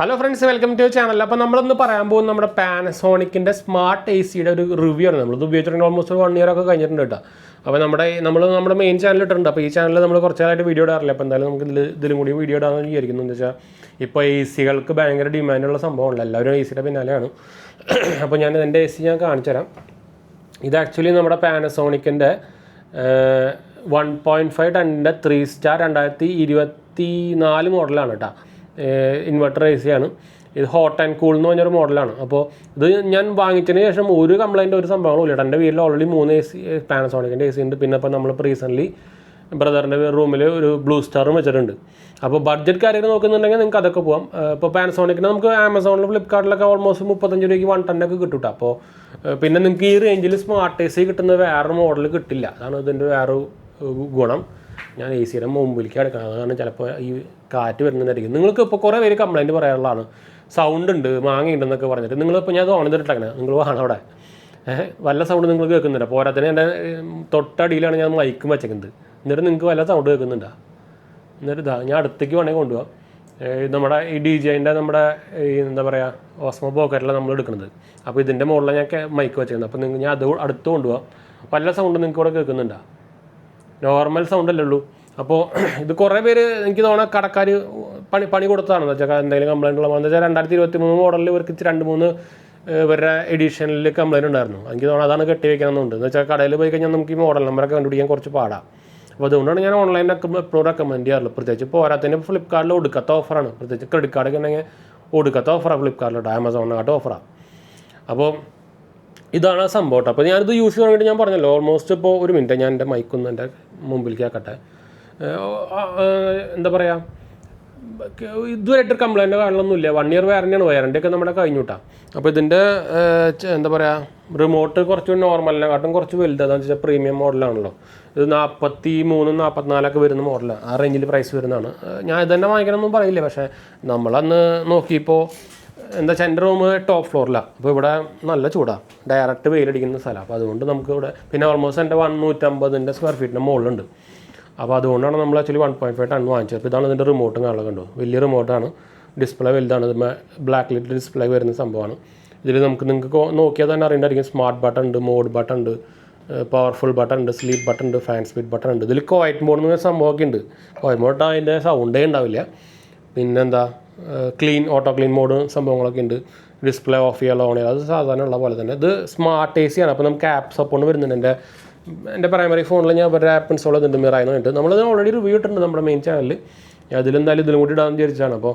Hello friends, welcome to channel. അപ്പോൾ നമ്മളൊന്ന് പറയാൻ പോകുന്നത് നമ്മുടെ പാനസോണിക്കിൻ്റെ സ്മാർട്ട് എ സിയുടെ ഒരു റിവ്യൂ ആണ്. നമ്മളിത് ഉപയോഗിച്ചിട്ടുണ്ടെങ്കിൽ ഓൾമോസ്റ്റ് 1 ഇയർ ഒക്കെ കഴിഞ്ഞിട്ടുണ്ട് കേട്ടോ. അപ്പോൾ നമ്മുടെ മെയിൻ ചാനൽ ഇട്ടിട്ടുണ്ട്. അപ്പോൾ ഈ ചാനലിൽ നമ്മൾ കുറച്ചായിട്ട് വീഡിയോ ഇടാറില്ല. അപ്പോൾ എന്തായാലും നമുക്ക് ഇതിലും കൂടി വീഡിയോ ഇടാമെന്ന് വിചാരിക്കുന്നു. എന്ന് വെച്ചാൽ ഇപ്പോൾ എ സികൾക്ക് ഭയങ്കര ഡിമാൻഡുള്ള സംഭവമല്ല, എല്ലാവരും എ സിയുടെ പിന്നാലെയാണ്. അപ്പോൾ ഞാൻ എൻ്റെ എ സി ഞാൻ കാണിച്ചു തരാം. ഇത് ആക്ച്വലി നമ്മുടെ പാനസോണിക്കിൻ്റെ 1.5 ടണ്ണിൻ്റെ 3 സ്റ്റാർ 2024 മോഡലാണ് കേട്ടോ. ഇൻവെർട്ടർ എ സിയാണ്. ഇത് ഹോട്ട് ആൻഡ് കൂൾ എന്ന് പറഞ്ഞൊരു മോഡലാണ്. അപ്പോൾ ഇത് ഞാൻ വാങ്ങിച്ചതിന് ശേഷം ഒരു കംപ്ലൈൻറ്റ് ഒരു സംഭവങ്ങളും ഇല്ല. എൻ്റെ വീട്ടിൽ ഓൾറെഡി 3 എ സി പാനസോണിക്കിൻ്റെ എ സി ഉണ്ട്. പിന്നെ ഇപ്പോൾ നമ്മളിപ്പോൾ റീസെൻ്റ്ലി ബ്രദറിൻ്റെ റൂമിൽ ഒരു ബ്ലൂ സ്റ്റാറും വെച്ചിട്ടുണ്ട്. അപ്പോൾ ബഡ്ജറ്റ് കാര്യങ്ങൾ നോക്കുന്നുണ്ടെങ്കിൽ നിങ്ങൾക്ക് അതൊക്കെ പോകാം. ഇപ്പോൾ പാനസോണിക്കിന് നമുക്ക് ആമസോണിൽ ഫ്ലിപ്കാർട്ടിലൊക്കെ ഓൾമോസ്റ്റ് 35 രൂപയ്ക്ക് 1 ടണ്ണൊക്കെ കിട്ടും. അപ്പോൾ പിന്നെ നിങ്ങൾക്ക് ഈ റേഞ്ചിൽ സ്മാർട്ട് എ സി കിട്ടുന്ന വേറൊരു മോഡൽ കിട്ടില്ല. അതാണ് ഇതിൻ്റെ വേറൊരു ഗുണം. ഞാൻ എ സിയുടെ മുമ്പിലേക്ക് എടുക്കണം. അതാണ് ചിലപ്പോൾ ഈ കാറ്റ് വരുന്നതായിരിക്കും. നിങ്ങൾക്ക് ഇപ്പോൾ കുറേ പേര് കംപ്ലയിൻറ്റ് പറയാനുള്ളതാണ്, സൗണ്ട് ഉണ്ട് മാങ്ങയുണ്ടെന്നൊക്കെ പറഞ്ഞിട്ട്. നിങ്ങളിപ്പോൾ ഞാൻ ഓൺ ചെയ്തിട്ടങ്ങനെ നിങ്ങൾ വേണം അവിടെ വല്ല സൗണ്ട് നിങ്ങൾ കേൾക്കുന്നുണ്ട്. പോരാത്തന്നെ എൻ്റെ തൊട്ടടിയിലാണ് ഞാൻ മൈക്കും വെച്ചേക്കുന്നത്. എന്നിട്ട് നിങ്ങൾക്ക് വല്ല സൗണ്ട് കേൾക്കുന്നുണ്ടോ? എന്നിട്ട് ഞാൻ അടുത്തേക്ക് വേണമെങ്കിൽ കൊണ്ടുപോകാം. നമ്മുടെ ഈ DJൻ്റെ നമ്മുടെ എന്താ പറയുക ഓസ്മോ പോക്കറ്റിലാണ് നമ്മൾ എടുക്കുന്നത്. അപ്പോൾ ഇതിൻ്റെ മുകളിൽ ഞാൻ മൈക്ക് വെച്ചേക്കുന്നത്. അപ്പോൾ ഞാൻ അത് അടുത്ത് കൊണ്ടുപോകാം. വല്ല സൗണ്ട് നിങ്ങൾക്ക് ഇവിടെ കേൾക്കുന്നുണ്ടോ? നോർമൽ സൗണ്ട് അല്ലേ ഉള്ളൂ. അപ്പോൾ ഇത് കുറേ പേര് എനിക്ക് തോന്നുന്നത് കടക്കാർ പണി കൊടുത്തതാണെന്ന് വെച്ചാൽ എന്തെങ്കിലും കംപ്ലൈൻറ്റ് ഉള്ള എന്ന് വെച്ചാൽ 2023 മോഡലിൽ ഇവർക്ക് 2-3 ഇവരുടെ എഡിഷനിൽ കംപ്ലൈൻറ്റ് ഉണ്ടായിരുന്നു. എനിക്ക് തോന്നുന്നത് അതാണ് കെട്ടി വയ്ക്കണമെന്നുണ്ട്. എന്ന് വെച്ചാൽ കടയിൽ പോയി കഴിഞ്ഞാൽ നമുക്ക് ഈ മോഡൽ നമ്പറൊക്കെ കണ്ടുപിടിക്കാൻ കുറച്ച് പാടാം. അപ്പോൾ അതുകൊണ്ടാണ് ഞാൻ ഓൺലൈനിലൊക്കെ എപ്പോഴും റെക്കമെൻഡ് ചെയ്യാറുള്ളത്. പ്രത്യേകിച്ച് പോരാത്തതിന് ഫ്ലിപ്കാർട്ടിൽ ഒടുക്കത്തെ ഓഫറാണ്. പ്രത്യേകിച്ച് ക്രെഡിറ്റ് കാർഡൊക്കെ ഉണ്ടെങ്കിൽ ഒടുക്കത്തെ ഓഫറാണ് ഫ്ലിപ്കാർട്ടിലോട്ട്, ആമസോണിനകത്ത് ഓഫറാണ്. അപ്പോൾ ഇതാണ് സംഭവം കേട്ടോ. അപ്പോൾ ഞാനിത് യൂസ് ചെയ്യാൻ വേണ്ടി ഞാൻ പറഞ്ഞല്ലോ ഓൾമോസ്റ്റ് ഇപ്പോൾ 1 മിനിറ്റ് ഞാൻ എൻ്റെ മൈക്കൊന്ന് എൻ്റെ മുമ്പിലേക്ക് ആക്കട്ടെ. എന്താ പറയുക, ഇതുവരെയായിട്ട് കംപ്ലൈൻറ്റ് കാര്യങ്ങളൊന്നുമില്ല. 1 ഇയർ വാറണ്ടിയാണ്. വാറണ്ടിയൊക്കെ നമ്മുടെ കഴിഞ്ഞു കിട്ടാം. അപ്പോൾ ഇതിൻ്റെ എന്താ പറയുക റിമോട്ട് കുറച്ച് നോർമലിനെക്കാട്ടും കുറച്ച് വലുത്. അതെന്ന് വെച്ചാൽ പ്രീമിയം മോഡലാണല്ലോ. ഇത് 43-44 വരുന്ന മോഡലാണ്. ആ റേഞ്ചിൽ പ്രൈസ് വരുന്നതാണ്. ഞാൻ ഇതന്നെ വാങ്ങിക്കണമെന്നും പറയില്ല. പക്ഷേ നമ്മളന്ന് നോക്കിയപ്പോൾ എന്താ വെച്ചാൽ എൻ്റെ റൂം ടോപ്പ് ഫ്ലോറിലാണ്. അപ്പോൾ ഇവിടെ നല്ല ചൂടാണ്, ഡയറക്റ്റ് വെയിലടിക്കുന്ന സ്ഥലം. അപ്പോൾ അതുകൊണ്ട് നമുക്ക് ഇവിടെ പിന്നെ ഓൾമോസ്റ്റ് എൻ്റെ 150 സ്ക്വയർ ഫീറ്റിൻ്റെ മുകളിലുണ്ട്. അപ്പോൾ അതുകൊണ്ടാണ് നമ്മൾ ആക്ച്വലി 1.5 ടൺ വാങ്ങിച്ചത്. അപ്പോൾ ഇതാണ് ഇതിൻ്റെ റിമോട്ടും കാണാൻ കണ്ടു. വലിയ റിമോട്ടാണ്, ഡിസ്പ്ലേ വലുതാണ്. ഇത് ബ്ലാക്ക് ലിറ്റ് ഡിസ്പ്ലേ വരുന്ന സംഭവമാണ്. ഇതിൽ നിങ്ങൾക്ക് നോക്കിയാൽ തന്നെ അറിയേണ്ടായിരിക്കും സ്മാർട്ട് ബട്ടൺ ഉണ്ട്, മോഡ് ബട്ടൺ ഉണ്ട്, പവർഫുൾ ബട്ടൺ ഉണ്ട്, സ്ലീപ്പ് ബട്ടൺ ഉണ്ട്, ഫാൻ സ്പീഡ് ബട്ടൺ ഉണ്ട്. ഇതിൽ ക്വയറ്റ് മോഡ് എന്ന് പറഞ്ഞ സംഭവമൊക്കെ ഉണ്ട്. ക്വയറ്റ് മോഡ് അതിൻ്റെ സൗണ്ടേ ഉണ്ടാവില്ല. പിന്നെന്താ ഓട്ടോ ക്ലീൻ മോഡ് സംഭവങ്ങളൊക്കെ ഉണ്ട്. ഡിസ്പ്ലേ ഓഫ് ചെയ്യാൻ ഓൺ ചെയ്യുക, അത് സാധാരണ ഉള്ള പോലെ തന്നെ. ഇത് സ്മാർട്ട് എ സി ആണ്. അപ്പോൾ നമുക്ക് ആപ്പ് സപ്പോർട്ട് വരുന്നുണ്ട്. എൻ്റെ പ്രൈമറി ഫോണിൽ ഞാൻ അവരുടെ ആപ്പ് ഇൻസ്റ്റാൾ ചെയ്തിട്ടുണ്ട്, മിറായി എന്ന് പറഞ്ഞിട്ട്. നമ്മളത് ഓൾറെഡി റിവ്യൂ ഇട്ടിട്ടുണ്ട് നമ്മുടെ മെയിൻ ചാനലിൽ. അതിലെന്തായാലും ഇതിലും കൂടി ഇടാമെന്ന് വിചാരിച്ചാണ്. അപ്പോൾ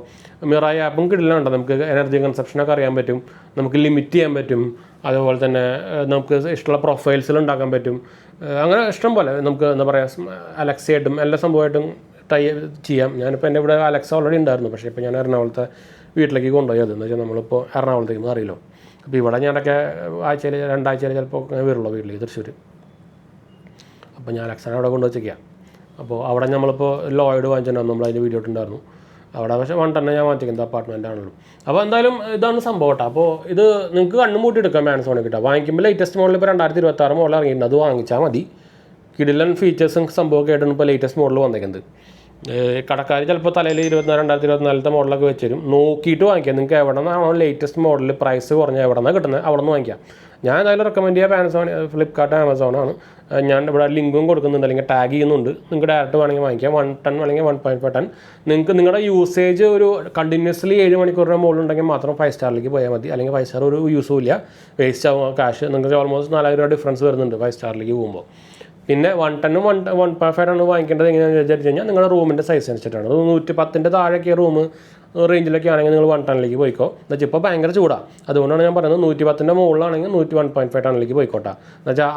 മിറായി ആപ്പും കിടിലുണ്ട്. നമുക്ക് എനർജി കൺസപ്ഷനൊക്കെ അറിയാൻ പറ്റും, നമുക്ക് ലിമിറ്റ് ചെയ്യാൻ പറ്റും. അതുപോലെ തന്നെ നമുക്ക് ഇഷ്ടമുള്ള പ്രൊഫൈൽസിൽ ഉണ്ടാക്കാൻ പറ്റും. അങ്ങനെ ഇഷ്ടം പോലെ നമുക്ക് എന്താ പറയുക അലക്സയായിട്ടും എല്ലാ സംഭവമായിട്ടും ചെയ്യാം. ഞാനിപ്പോൾ എൻ്റെ ഇവിടെ അലക്സ ഓൾറെഡി ഉണ്ടായിരുന്നു. പക്ഷേ ഇപ്പോൾ ഞാൻ എറണാകുളത്തെ വീട്ടിലേക്ക് കൊണ്ടുപോയി. അതെന്ന് വെച്ചാൽ നമ്മളിപ്പോൾ എറണാകുളത്തേക്ക് അറിയില്ലോ. അപ്പോൾ ഇവിടെ ഞാനൊക്കെ ആഴ്ചയിൽ 2 ആഴ്ചയിൽ ചിലപ്പോൾ വരുള്ളൂ വീട്ടിലേക്ക് തൃശ്ശൂർ. അപ്പോൾ ഞാൻ അലക്സനെ അവിടെ കൊണ്ടുവച്ചേക്കാം. അപ്പോൾ അവിടെ നമ്മളിപ്പോൾ ലോയിഡ് വാങ്ങിച്ചിട്ടുണ്ടായിരുന്നു, നമ്മൾ അതിൻ്റെ വീഡിയോ ഇട്ടുണ്ടായിരുന്നു. അവിടെ പക്ഷേ 1 ടണ്ണ് ഞാൻ വാങ്ങിച്ചിരിക്കുന്നത് അപ്പാർട്ട്മെൻ്റ് ആണല്ലോ. അപ്പോൾ എന്തായാലും ഇതാണ് സംഭവം കേട്ടോ. അപ്പോൾ ഇത് നിങ്ങൾക്ക് കണ്ണും മൂട്ടി എടുക്കാം പാനസോണിക് കിട്ടാം. വാങ്ങിക്കുമ്പോൾ ലേറ്റസ്റ്റ് മോഡൽ ഇപ്പോൾ 2026 മോഡൽ ഇറങ്ങിയിട്ടുണ്ട്. അത് വാങ്ങിച്ചാൽ മതി. കിടിലൻ ഫീച്ചേഴ്സും സംഭവമൊക്കെ ആയിട്ടാണ് ഇപ്പോൾ ലേറ്റസ്റ്റ് മോഡൽ വന്നേക്കുന്നത്. കടക്കാർ ചിലപ്പോൾ തലയിൽ 2024 മോഡലൊക്കെ വെച്ച് തരും. നോക്കിയിട്ട് വാങ്ങിക്കാം. നിങ്ങൾക്ക് എവിടെ നിന്നാണോ ലേറ്റസ്റ്റ് മോഡൽ പ്രൈസ് കുറഞ്ഞ എവിടെ നിന്നാണ് കിട്ടുന്നത് അവിടെ നിന്ന് വാങ്ങിക്കാം. ഞാൻ എന്തായാലും റെക്കമെൻഡ് ചെയ്യുക ഫ്ലിപ്കാർട്ട് ആമസോണാണ്. ഞാൻ ഇവിടെ ലിങ്കും കൊടുക്കുന്നുണ്ട്, അല്ലെങ്കിൽ ടാഗ് ചെയ്യുന്നുണ്ട്. നിങ്ങൾക്ക് ഡയറക്റ്റ് വേണമെങ്കിൽ വാങ്ങിക്കാം. 1 ടൺ അല്ലെങ്കിൽ 1.5 ടൺ. നിങ്ങൾക്ക് നിങ്ങളുടെ യൂസേജ് ഒരു കണ്ടിന്യൂസ്ലി 7 മണിക്കൂറിൻ്റെ മുകളിലുണ്ടെങ്കിൽ മാത്രം 5 സ്റ്റാറിലേക്ക് പോയാൽ മതി. അല്ലെങ്കിൽ 5 സ്റ്റാർ ഒരു യൂസും ഇല്ല, വേസ്റ്റ് ആവും കാശ്. നിങ്ങൾക്ക് ഓൾമോസ്റ്റ് 4000 രൂപ ഡിഫറൻസ് വരുന്നുണ്ട് 5 സ്റ്റാറിലേക്ക് പോകുമ്പോൾ. പിന്നെ 1 ടണ്ണും 1.5 ടണ്ണ് വാങ്ങിക്കേണ്ടത് എങ്ങനെയാണെന്ന് വിചാരിച്ചു കഴിഞ്ഞാൽ നിങ്ങളുടെ റൂമിൻ്റെ സൈസ് അനുസരിച്ചിട്ടാണ്. അത് 110ൻ്റെ താഴേക്ക് റൂം റേഞ്ചിലൊക്കെ ആണെങ്കിൽ നിങ്ങൾ 1 ടണ്ണിലേക്ക് പോയിക്കോ. എന്നുവെച്ചാൽ ഇപ്പോൾ ഭയങ്കര ചൂടാണ്. അതുകൊണ്ടാണ് ഞാൻ പറയുന്നത് 110ൻ്റെ മുകളിലാണെങ്കിൽ 101.5 ടണ്ണിലേക്ക് പോയിക്കോട്ടെ. എന്നുവെച്ചാൽ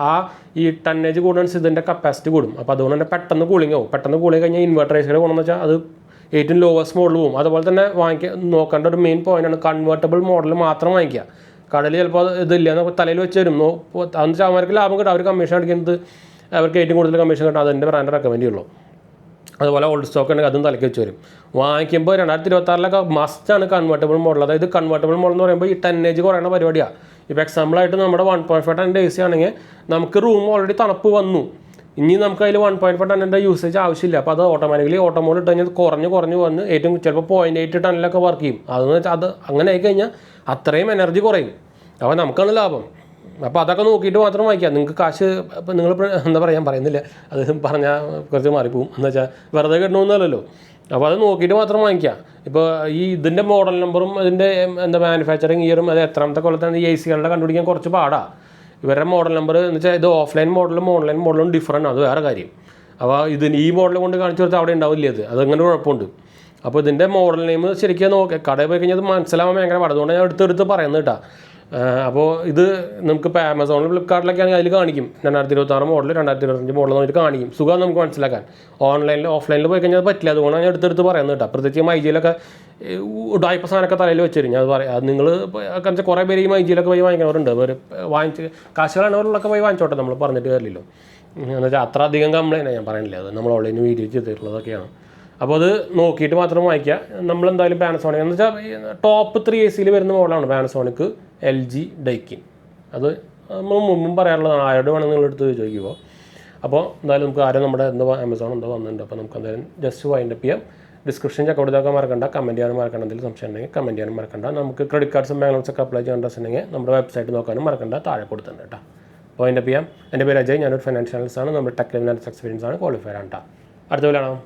ഈ ടണ്ണേജ് കൂടുന്നതിന് ഇതിൻ്റെ കപ്പാസിറ്റി കൂടും. അപ്പോൾ അതുകൊണ്ട് തന്നെ പെട്ടെന്ന് കൂളിംഗ് ആവും. പെട്ടെന്ന് കൂളിംഗ് കഴിഞ്ഞാൽ ഇൻവെർട്ടർ എസിയുടെ ഗുണമെന്ന് വെച്ചാൽ അത് ഏറ്റവും ലോവസ്റ്റ് മോഡൽ പോകും. അതുപോലെ തന്നെ നോക്കേണ്ട ഒരു മെയിൻ പോയിൻ്റാണ് കൺവേർട്ടബിൾ മോഡൽ മാത്രം വാങ്ങിക്കുക. കടലിൽ ചിലപ്പോൾ ഇതില്ല എന്ന് തലയിൽ വെച്ച് വരും. അതെന്ന് വെച്ചാൽ അവർക്ക് ലാഭം കിട്ടും. അവർ കമ്മീഷൻ അടിക്കുന്നത് അവർക്ക് ഏറ്റവും കൂടുതൽ കമ്മീഷൻ കിട്ടും. അതെൻ്റെ ബ്രാൻഡ് റെക്കമെൻഡ് ചെയ്യുള്ളൂ. അതുപോലെ ഓൾഡ് സ്റ്റോക്ക് ഉണ്ടെങ്കിൽ അതും തലയ്ക്ക് വെച്ച് വരും. വാങ്ങിക്കുമ്പോൾ 2026 മസ്റ്റാണ് കൺവേർട്ടബിൾ മോഡൽ. അതായത് കൺവേർട്ടബിൾ മോഡൽ എന്ന് പറയുമ്പോൾ ഈ ടണ്ണേജ് കുറയുന്ന പരിപാടിയാണ്. ഇപ്പോൾ എക്സാമ്പിളായിട്ട് നമ്മുടെ 1.5 ടണ്ണിൻ്റെ എ സി ആണെങ്കിൽ നമുക്ക് റൂം ഓൾറെഡി തണുപ്പ് വന്നു. ഇനി നമുക്ക് അതിൽ 1.5 ടണ്ണിൻ്റെ യൂസേജ് ആവശ്യമില്ല. അപ്പോൾ അത് ഓട്ടോമാറ്റിക്കലി ഓട്ടോ മോഡ് ഇട്ട് കഴിഞ്ഞാൽ കുറഞ്ഞ് വന്ന് ഏറ്റവും ചിലപ്പോൾ 0.8 ടണ്ണിലൊക്കെ വർക്ക് ചെയ്യും. അതെന്ന് വെച്ചാൽ അത് അങ്ങനെ ആയിക്കഴിഞ്ഞാൽ അത്രയും എനർജി കുറയും. അപ്പോൾ നമുക്കാണ് ലാഭം. അപ്പോൾ അതൊക്കെ നോക്കിയിട്ട് മാത്രം വാങ്ങിക്കാം. നിങ്ങൾക്ക് കാശ് ഇപ്പം നിങ്ങൾ എന്താ പറയുക, ഞാൻ പറയുന്നില്ല, അത് പറഞ്ഞാൽ കുറച്ച് മാറിപ്പോവും. എന്ന് വെച്ചാൽ വെറുതെ കിട്ടണമെന്നല്ലല്ലോ. അപ്പോൾ അത് നോക്കിയിട്ട് മാത്രം വാങ്ങിക്കാം. ഇപ്പോൾ ഇതിൻ്റെ മോഡൽ നമ്പറും ഇതിൻ്റെ എന്താ മാനുഫാക്ചറിങ് ഇയറും അത് എത്രാമത്തെ കൊല്ലത്താണ് ഈ AC കളുടെ കണ്ടുപിടിക്കാൻ കുറച്ച് പാടാണ്. ഇവരുടെ മോഡൽ നമ്പർ എന്ന് വെച്ചാൽ ഇത് ഓഫ്ലൈൻ മോഡലും ഓൺലൈൻ മോഡലും ഡിഫറൻറ്റ്, അത് വേറെ കാര്യം. അപ്പോൾ ഈ മോഡൽ കൊണ്ട് കാണിച്ചു കൊടുത്താൽ അവിടെ ഉണ്ടാവില്ല. അതങ്ങനെ കുഴപ്പമുണ്ട്. അപ്പോൾ ഇതിൻ്റെ മോഡൽ നെയിം ശരിക്കും നോക്കുക, കടയിൽ പോയി കഴിഞ്ഞാൽ അത് മനസ്സിലാവാൻ ഭയങ്കര പാട്. അതുകൊണ്ട് ഞാൻ എടുത്ത് പറയുന്നത് കേട്ടോ. അപ്പോൾ ഇത് നമുക്ക് ഇപ്പോൾ ആമസോണിൽ ഫ്ലിപ്കാർട്ടിലൊക്കെ ആണെങ്കിൽ അതിൽ കാണിക്കും 2026 മോഡൽ 2025 മോഡൽ എന്നിട്ട് കാണിക്കും. സുഖം നമുക്ക് മനസ്സിലാക്കാൻ. ഓഫ്ലൈനിൽ പോയി കഴിഞ്ഞാൽ അത് പറ്റില്ല. അതുകൊണ്ടാണ് ഞാൻ എടുത്ത് പറയുന്നത് കേട്ടോ. പ്രത്യേകിച്ച് മൈജിയിലൊക്കെ ഉടായ്പ സാധനമൊക്കെ തലയിൽ വെച്ചിരും. ഞാൻ പറയാം, അത് നിങ്ങൾ വെച്ചാൽ കുറേ പേര് ഈ മൈജിയിലൊക്കെ പോയി വാങ്ങിക്കുന്നവരുണ്ട്. അവർ വാങ്ങിച്ച് കാശുകളാണവരുള്ളൊക്കെ പോയി വാങ്ങിച്ചോട്ടെ, നമ്മൾ പറഞ്ഞിട്ട് കാര്യമില്ലല്ലോ. എന്ന് വെച്ചാൽ അത്ര അധികം കംപ്ലൈൻറ്റ് ഞാൻ പറയുന്നില്ല. അത് നമ്മൾ ഓൺലൈനിൽ വീഡിയോ ചെയ്തിട്ടുള്ളതൊക്കെയാണ്. അപ്പോൾ അത് നോക്കിയിട്ട് മാത്രം വാങ്ങിക്കുക. നമ്മളെന്തായാലും പാനസോണിക് എന്ന് വെച്ചാൽ ടോപ്പ് 3 AC വരുന്ന മോഡലാണ് പാനസോണിക്, LG, ഡൈക്കിൻ. അത് നമ്മൾ മുമ്പും പറയാനുള്ളതാണ്. ആരോട് വേണമെങ്കിൽ നിങ്ങൾ എടുത്ത് ചോദിക്കുമ്പോൾ. അപ്പോൾ എന്തായാലും നമുക്ക് ആരും നമ്മുടെ ആമസോൺ എന്തോ വന്നിട്ടുണ്ട്. അപ്പോൾ നമുക്ക് എന്തായാലും ജസ്റ്റ് വൈൻഡപ്പ് ചെയ്യാം. ഡിസ്ക്രിപ്ഷൻ ചെക്കൗട്ട് ചെയ്തൊക്കെ മറക്കണ്ട. കമൻറ്റ് ചെയ്യാനും മറക്കണ്ട. എന്തെങ്കിലും സംശയം ഉണ്ടെങ്കിൽ കമൻറ്റ് ചെയ്യാനും മറക്കണ്ട. നമുക്ക് ക്രെഡിറ്റ് കാർഡ്സും ബാങ്ക് ലോൺസൊക്കെ അപ്ലൈ ചെയ്യാൻ ഉണ്ടെങ്കിൽ നമ്മുടെ വെബ്സൈറ്റ് നോക്കാനും മറക്കണ്ട. താഴെ കൊടുത്തിട്ടുണ്ട് കേട്ടോ. അപ്പോൾ വൈൻഡപ്പ് ചെയ്യാം. എൻ്റെ പേര് അജയ്. ഞാനൊരു ഫൈനാൻഷ്യൽ അനലിസ്റ്റ് ആണ്. നമ്മുടെ ടെക് എക്സ്പീരിയൻസ് ആണ്, ക്വാളിഫൈഡ് ആണ് കേട്ടോ. അടുത്ത പോലെ കാണാം.